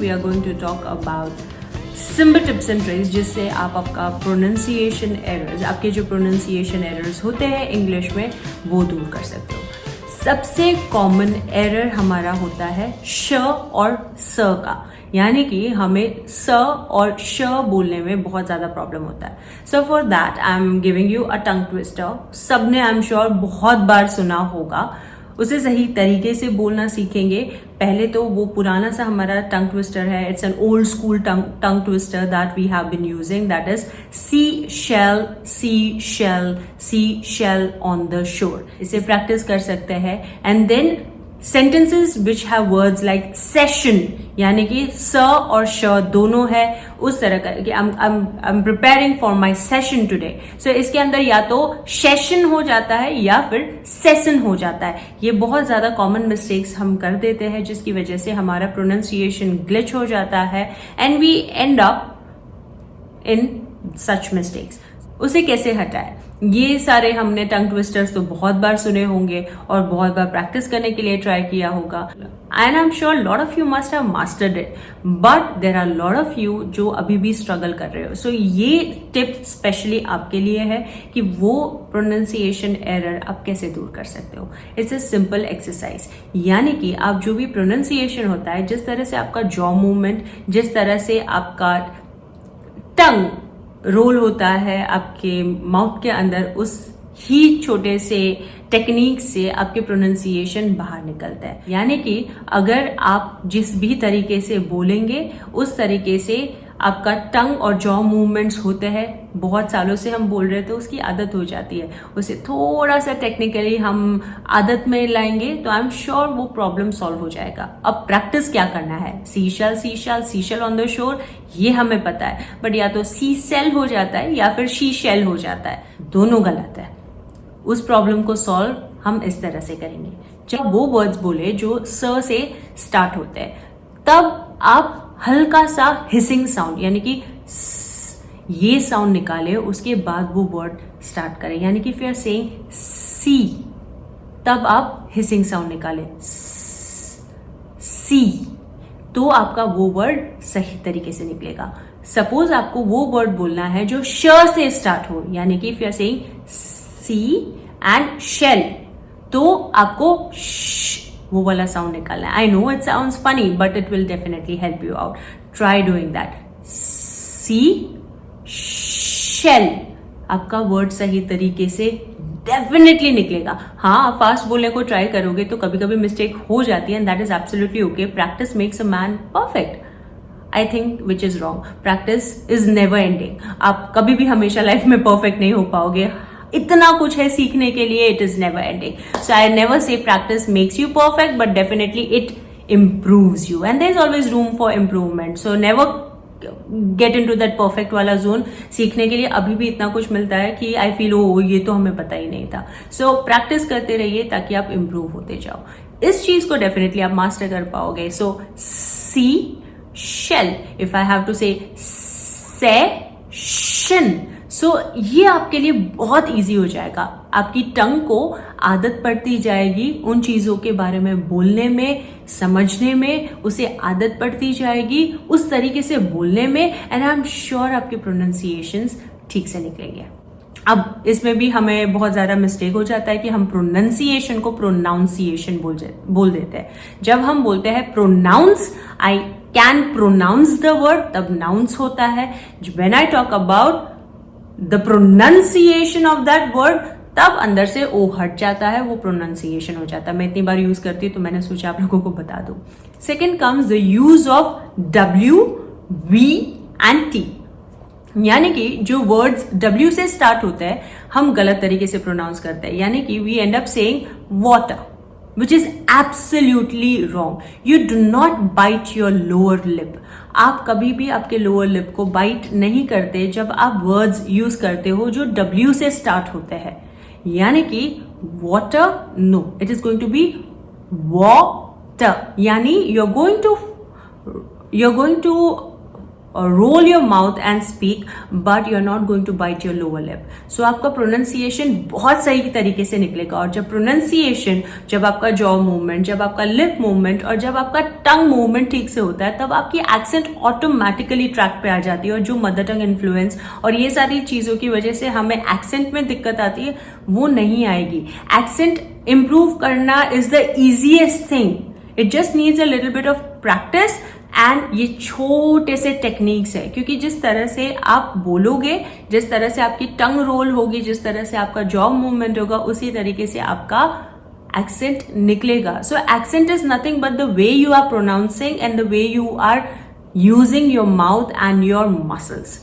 We are going to talk about simple tips and tricks जिससे आप आपका pronunciation errors, आपके जो प्रोनाउंसिएशन एरर्स होते हैं इंग्लिश में, वो दूर कर सकते हो। सबसे कॉमन एरर हमारा होता है श और स का, यानी कि हमें स और श बोलने में बहुत ज़्यादा प्रॉब्लम होता है। So for that I am giving you a tongue twister. सबने आई एम श्योर बहुत बार सुना होगा, उसे सही तरीके से बोलना सीखेंगे। पहले तो वो पुराना सा हमारा टंग ट्विस्टर है, it's an old school tongue twister that we have been using, that is sea shell on the shore. इसे प्रैक्टिस कर सकते हैं। And then sentences which have words like session, यानी कि स और श दोनों है, उस तरह का कि I'm preparing for my session today. So इसके अंदर या तो session हो जाता है या फिर session हो जाता है। ये बहुत ज्यादा कॉमन मिस्टेक्स हम कर देते हैं जिसकी वजह से हमारा प्रोनाउंसिएशन ग्लिच हो जाता है and we end up in such mistakes. उसे कैसे हटाए? ये सारे हमने टंग ट्विस्टर्स तो बहुत बार सुने होंगे और बहुत बार प्रैक्टिस करने के लिए ट्राई किया होगा, and I am sure lot of you must have mastered it, but there are lot of you जो अभी भी स्ट्रगल कर रहे हो। सो ये टिप स्पेशली आपके लिए है कि वो प्रोनाउंसिएशन एरर आप कैसे दूर कर सकते हो। इट्स अ सिंपल एक्सरसाइज, यानी कि आप जो भी प्रोनाउंसिएशन होता है, जिस तरह से आपका जॉ मूवमेंट, जिस तरह से आपका टंग रोल होता है आपके माउथ के अंदर, उस ही छोटे से टेक्निक से आपके प्रोनाउंसिएशन बाहर निकलता है। यानी कि अगर आप जिस भी तरीके से बोलेंगे उस तरीके से आपका टंग और जॉ मूवमेंट्स होते हैं, बहुत सालों से हम बोल रहे थे, उसकी आदत हो जाती है। उसे थोड़ा सा टेक्निकली हम आदत में लाएंगे तो आई एम श्योर वो प्रॉब्लम सॉल्व हो जाएगा। अब प्रैक्टिस क्या करना है? सी शेल ऑन द शोर, ये हमें पता है, बट या तो सी सेल हो जाता है या फिर शी शेल हो जाता है, दोनों गलत है। उस प्रॉब्लम को सॉल्व हम इस तरह से करेंगे। जब वो वर्ड्स बोले जो स से स्टार्ट होते हैं, तब आप हल्का सा हिसिंग साउंड, यानी कि ये साउंड निकाले, उसके बाद वो वर्ड स्टार्ट करें। यानी कि इफ यू आर सेइंग सी, तब आप हिसिंग साउंड निकाले सी, तो आपका वो वर्ड सही तरीके से निकलेगा। सपोज आपको वो वर्ड बोलना है जो श से स्टार्ट हो, यानी कि if you are saying sea and shell, तो आपको वो वाला साउंड निकालना है। I know it sounds funny but it will definitely help you out. Try doing that. Sea shell, आपका वर्ड सही तरीके से डेफिनेटली निकलेगा। हाँ, फास्ट बोलने को ट्राई करोगे तो कभी कभी मिस्टेक हो जाती है, and that is absolutely okay. Practice makes a man perfect, I think, which is wrong. Practice is never ending. आप कभी भी हमेशा लाइफ में परफेक्ट नहीं हो पाओगे। इतना कुछ है सीखने के लिए, it is never ending. So I never say practice makes you perfect, but definitely it improves you, and there is always room for improvement. So never get into that perfect वाला जोन। सीखने के लिए अभी भी इतना कुछ मिलता है कि आई फील ओ ये तो हमें पता ही नहीं था। सो प्रैक्टिस करते रहिए ताकि आप इम्प्रूव होते जाओ। इस चीज को डेफिनेटली आप मास्टर कर पाओगे। So see shell, if I have to say session, so ये आपके लिए बहुत इजी हो जाएगा। आपकी टंग को आदत पड़ती जाएगी उन चीजों के बारे में बोलने में, समझने में, उसे आदत पड़ती जाएगी उस तरीके से बोलने में, एंड आई एम श्योर आपके प्रोनाउंसिएशंस ठीक से निकलेंगे। अब इसमें भी हमें बहुत ज्यादा मिस्टेक हो जाता है कि हम प्रोनाउंसिएशन को प्रोनाउंसिएशन बोल देते हैं। जब हम बोलते हैं pronounce, I can pronounce the word, तब नाउंस होता है। When I talk about the pronunciation of that word, तब अंदर से ओ हट जाता है, वो प्रोनाउंसिएशन हो जाता है। मैं इतनी बार यूज करती हूँ तो मैंने सोचा आप लोगों को बता दूं। Second comes the use of W, V and T, यानी कि जो वर्ड्स W से स्टार्ट होते हैं हम गलत तरीके से प्रोनाउंस करते हैं। यानी कि we end up saying water, which is absolutely wrong. You do not bite your lower lip. आप कभी भी आपके लोअर लिप को बाइट नहीं करते जब आप वर्ड्स यूज करते हो जो W से स्टार्ट होते हैं। यानी कि water, no, it is going to be water. यानी you're going to और roll your mouth and speak, but you are not going to bite your lower lip. So आपका प्रोनाउंसिएशन बहुत सही तरीके से निकलेगा. और जब प्रोनाउंसिएशन, जब आपका जॉ मूवमेंट, जब आपका लिप मूवमेंट और जब आपका टंग मूवमेंट ठीक से होता है, तब आपकी एक्सेंट ऑटोमेटिकली ट्रैक पे आ जाती है. और जो मदर टंग इन्फ्लुएंस और ये सारी चीजों की वजह से हमें एक्सेंट में दिक्कत आती है, वो नहीं आएगी. एक्सेंट इंप्रूव करना is the easiest thing. It just needs a little bit of practice. And ये छोटे से टेक्निक्स है, क्योंकि जिस तरह से आप बोलोगे, जिस तरह से आपकी टंग रोल होगी, जिस तरह से आपका जॉ मूवमेंट होगा, उसी तरीके से आपका एक्सेंट निकलेगा. So accent is nothing but the way you are pronouncing and the way you are using your mouth and your muscles.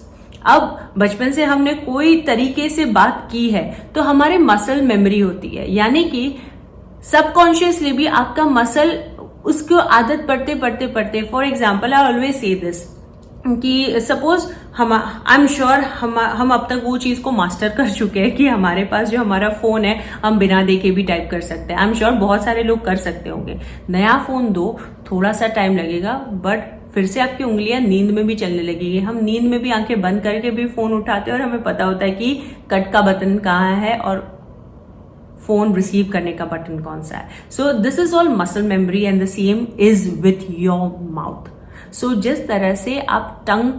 अब बचपन से हमने कोई तरीके से बात की है तो हमारे मसल मेमोरी होती है, यानी कि सबकॉन्शियसली भी आपका मसल उसको आदत पड़ते. For example, I always say this कि सपोज आई एम श्योर हम अब तक वो चीज को मास्टर कर चुके हैं कि हमारे पास जो हमारा फोन है हम बिना देखे भी टाइप कर सकते हैं. आई एम श्योर बहुत सारे लोग कर सकते होंगे. नया फोन दो, थोड़ा सा टाइम लगेगा, बट फिर से आपकी उंगलियां नींद में भी चलने लगेगी. हम नींद में भी आंखें बंद करके भी फोन उठाते हैं और हमें पता होता है कि कट का बटन कहाँ है और फोन रिसीव करने का बटन कौन सा है. So this is all muscle memory and the same is with your mouth. So जिस तरह से आप टंग,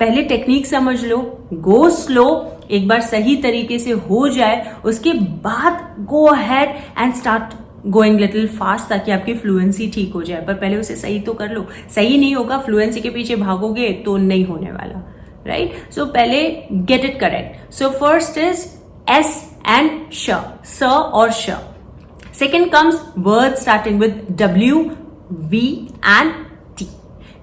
पहले टेक्निक समझ लो, गो स्लो, एक बार सही तरीके से हो जाए, उसके बाद go ahead and start going little fast, ताकि आपकी फ्लुएंसी ठीक हो जाए. पर पहले उसे सही तो कर लो. सही नहीं होगा, फ्लुएंसी के पीछे भागोगे तो नहीं होने वाला, राइट. सो पहले get it correct. So first is S and sh, स और श. Second comes word starting with W, V and T.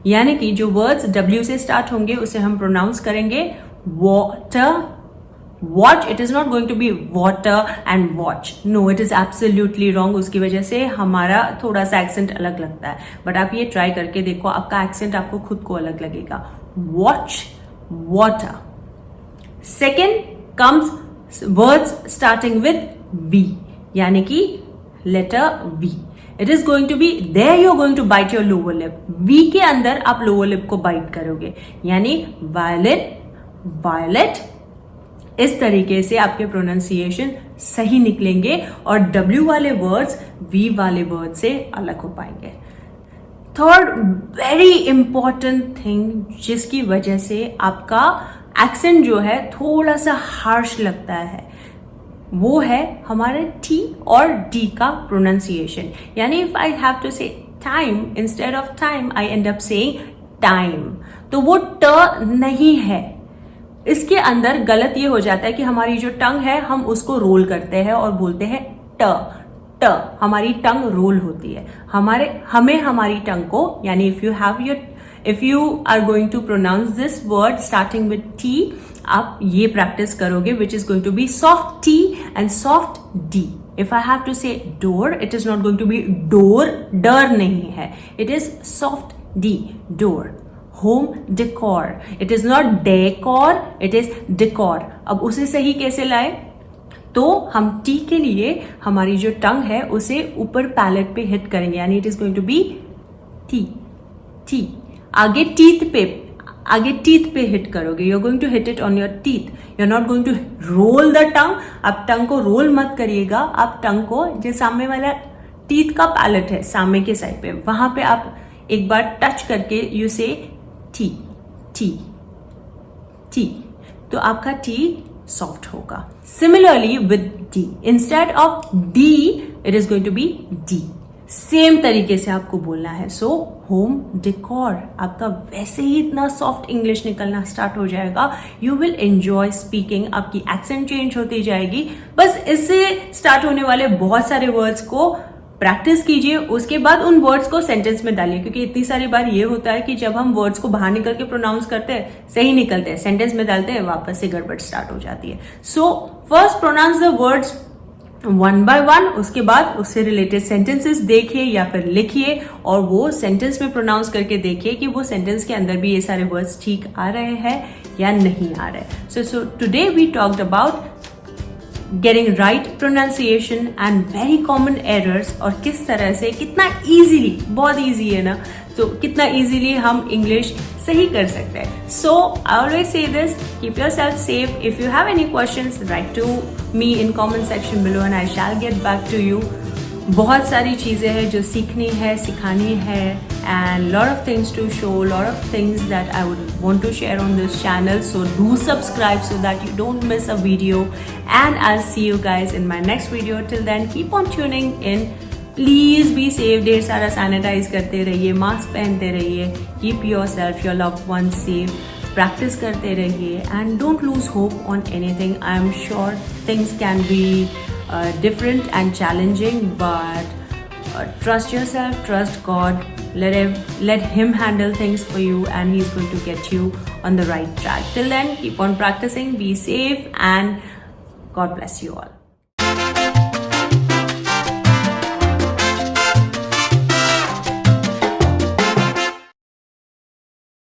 यानी कि जो वर्ड्स डब्ल्यू से स्टार्ट होंगे उसे हम प्रोनाउंस करेंगे water, watch. It is not going to be water and watch. No, it is absolutely wrong. उसकी वजह से हमारा थोड़ा सा एक्सेंट अलग लगता है. बट आप ये ट्राई करके देखो, आपका एक्सेंट आपको खुद को अलग लगेगा. Watch, water. Second comes words starting with V, यानी कि letter V. It is going to be there you are going to bite your lower lip. V के अंदर आप लोअर लिप को बाइट करोगे, यानी वायलेट, वायलेट. इस तरीके से आपके प्रोनाउंसिएशन सही निकलेंगे और डब्ल्यू वाले वर्ड्स वी वाले वर्ड से अलग हो पाएंगे. थर्ड वेरी इंपॉर्टेंट थिंग जिसकी वजह से आपका एक्सेंट जो है थोड़ा सा हार्श लगता है, वो है हमारे टी और डी का प्रोनाउंसिएशन. यानी इफ आई हैव टू से time instead of time, I and up saying time. तो वो ट नहीं है. इसके अंदर गलत ये हो जाता है कि हमारी जो टंग है हम उसको रोल करते हैं और बोलते हैं ट. ट हमारी टंग रोल होती है. हमें हमारी टंग को, यानी if you are going to pronounce this word starting with T, आप ये प्रैक्टिस करोगे which is going to be soft T and soft D. If I have to say door, it is not going to be door, डर नहीं है, it is soft D, door. Home decor, it is not decor, it is decor. अब उसे सही कैसे लाए? तो हम टी के लिए हमारी जो टंग है उसे ऊपर पैलेट पे हिट करेंगे, यानी it is going to be T, T. आगे टीथ पे हिट करोगे, you are going to hit it on your teeth. You are not going to roll the tongue. आप टंग को रोल मत करिएगा, आप टंग को जो सामने वाला टीथ का पैलेट है सामने के साइड पे, वहां पे आप एक बार टच करके you say T, T, T. तो आपका टी सॉफ्ट होगा. Similarly with D, instead of D it is going to be D. Same तरीके से आपको बोलना है. सो होम डेकोर, आपका वैसे ही इतना सॉफ्ट इंग्लिश निकलना स्टार्ट हो जाएगा. You will enjoy speaking. आपकी एक्सेंट चेंज होती जाएगी. बस इससे स्टार्ट होने वाले बहुत सारे वर्ड्स को प्रैक्टिस कीजिए. उसके बाद उन वर्ड्स को सेंटेंस में डालिए, क्योंकि इतनी सारी बार ये होता है कि जब हम वर्ड्स को बाहर निकल के प्रोनाउंस करते हैं सही निकलते हैं, सेंटेंस में डालते हैं वापस से गड़बड़ स्टार्ट हो जाती है. So first pronounce the words one by one. उसके बाद उससे रिलेटेड सेंटेंसेस देखिए या फिर लिखिए और वो सेंटेंस में प्रोनाउंस करके देखिए कि वो सेंटेंस के अंदर भी ये सारे वर्ड्स ठीक आ रहे हैं या नहीं आ रहे. So today we talked about getting right pronunciation and very common errors और किस तरह से, कितना easily, बहुत easy है ना, तो कितना इजीली हम इंग्लिश सही कर सकते हैं. So I always say this, keep your self safe. If you have any questions, write to me in comment section below and I shall get back to you. बहुत सारी चीज़ें हैं जो सीखनी है, सिखानी है, and lot of things to show, lot of things that I would want to share on this channel. So do subscribe so that you don't miss a video, and I'll see you guys in my next video. Till then, keep on tuning in. Please be safe. ढेर सारा sanitise करते रहिए, mask पहनते रहिए, keep yourself, your loved ones safe. Practice करते रहिए and don't lose hope on anything. I am sure things can be different and challenging, but trust yourself, trust God. Let him handle things for you, and he's going to get you on the right track. Till then, keep on practicing, be safe, and God bless you all.